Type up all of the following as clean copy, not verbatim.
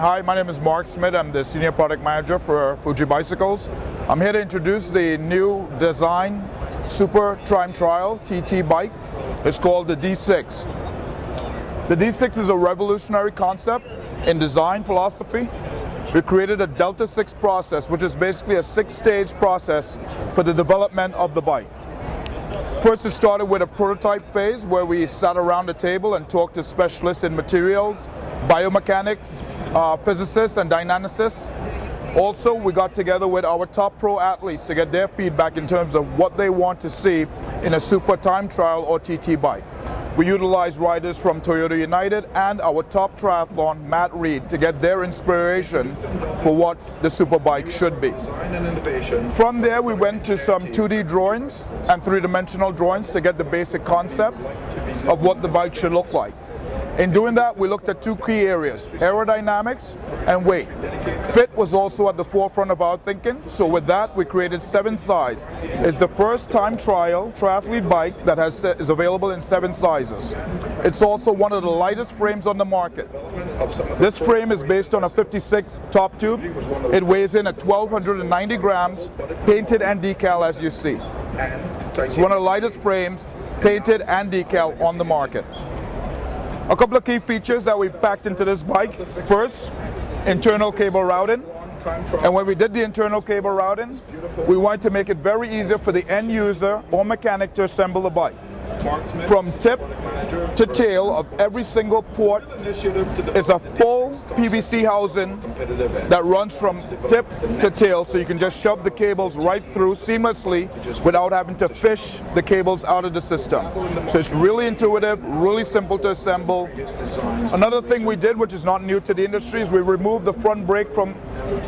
Hi, my name is Mark Smith. I'm the Senior Product Manager for Fuji Bicycles. I'm here to introduce the new design Super Time Trial TT bike. It's called the D6. The D6 is a revolutionary concept in design philosophy. We created a Delta 6 process, which is basically a 6-stage process for the development of the bike. First, it started with a prototype phase where we sat around the table and talked to specialists in materials, biomechanics, physicists and dynamicists. Also, we got together with our top pro athletes to get their feedback in terms of what they want to see in a Super Time Trial or TT bike. We utilized riders from Toyota United and our top triathlon, Matt Reed, to get their inspiration for what the super bike should be. From there, we went to some 2D drawings and 3-dimensional drawings to get the basic concept of what the bike should look like. In doing that, we looked at two key areas, aerodynamics and weight. Fit was also at the forefront of our thinking, so with that, we created 7 size. It's the first time trial triathlete bike that is available in 7 sizes. It's also one of the lightest frames on the market. This frame is based on a 56 top tube. It weighs in at 1,290 grams, painted and decal as you see. It's one of the lightest frames, painted and decal on the market. A couple of key features that we packed into this bike. First, internal cable routing. And when we did the internal cable routing, we wanted to make it very easy for the end user or mechanic to assemble the bike. From tip to tail of every single port is a full PVC housing that runs from tip to tail, so you can just shove the cables right through seamlessly without having to fish the cables out of the system. So it's really intuitive, really simple to assemble. Another thing we did, which is not new to the industry, is we removed the front brake from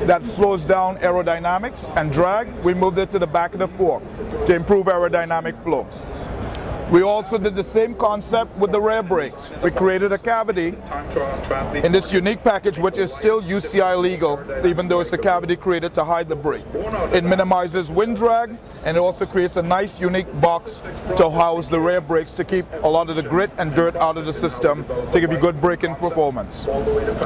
that slows down aerodynamics and drag. We moved it to the back of the fork to improve aerodynamic flow. We also did the same concept with the rear brakes. We created a cavity in this unique package, which is still UCI legal, even though it's a cavity created to hide the brake. It minimizes wind drag, and it also creates a nice unique box to house the rear brakes to keep a lot of the grit and dirt out of the system to give you good braking performance.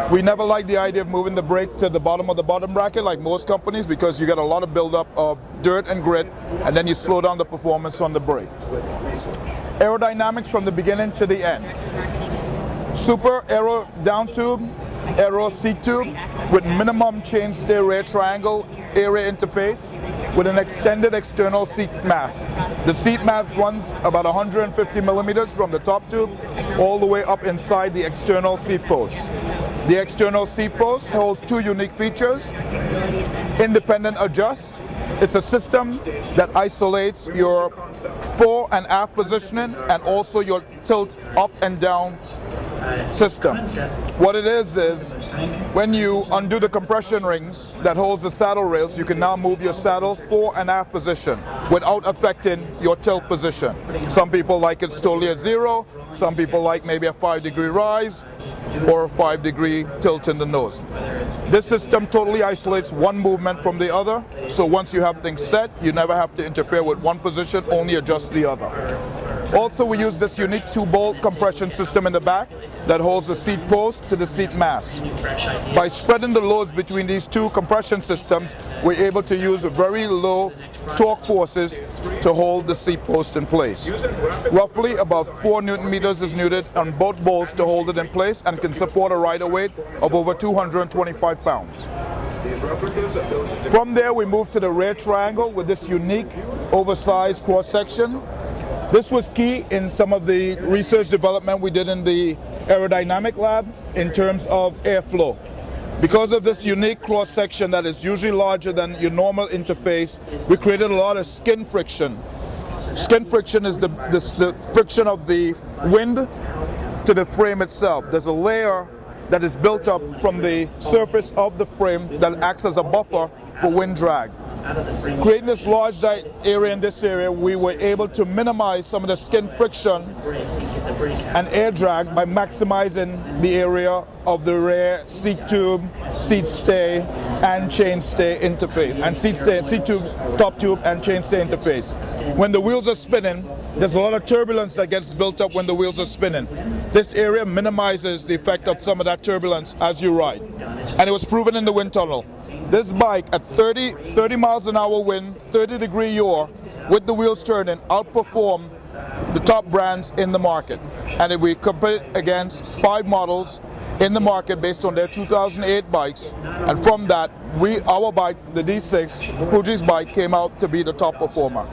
We never liked the idea of moving the brake to the bottom of the bottom bracket like most companies, because you get a lot of buildup of dirt and grit, and then you slow down the performance on the brake. Aerodynamics from the beginning to the end. Super aero down tube, aero seat tube with minimum chainstay rear triangle area interface with an extended external seat mass. The seat mass runs about 150 millimeters from the top tube all the way up inside the external seat post. The external seat post holds 2 unique features: independent adjust. It's a system that isolates your fore and aft positioning and also your tilt up and down system. What it is when you undo the compression rings that holds the saddle rails, you can now move your saddle fore and aft position without affecting your tilt position. Some people like it's totally at 0. Some people like maybe a 5-degree rise or a 5-degree tilt in the nose. This system totally isolates one movement from the other, so once you have things set, you never have to interfere with one position, only adjust the other. Also, we use this unique 2-bolt compression system in the back that holds the seat post to the seat mass. By spreading the loads between these 2 compression systems, we're able to use very low torque forces to hold the seat post in place. Roughly about 4 Newton meters is needed on both bolts to hold it in place and can support a rider weight of over 225 pounds. From there, we move to the rear triangle with this unique oversized cross section. This was key in some of the research development we did in the aerodynamic lab in terms of airflow. Because of this unique cross section that is usually larger than your normal interface, we created a lot of skin friction. Skin friction is the friction of the wind to the frame itself. There's a layer that is built up from the surface of the frame that acts as a buffer for wind drag. Creating this large area in this area, we were able to minimize some of the skin friction and air drag by maximizing the area of the rear seat tube, seat stay, and chain stay interface, and seat tube, top tube, and chain stay interface. when the wheels are spinning, there's a lot of turbulence that gets built up when the wheels are spinning. This area minimizes the effect of some of that turbulence as you ride. And it was proven in the wind tunnel. This bike at 30 miles an hour wind, 30-degree yaw, with the wheels turning, outperformed the top brands in the market. And if we compare it against 5 models in the market based on their 2008 bikes, and from that, our bike, the D6, Fuji's bike, came out to be the top performer.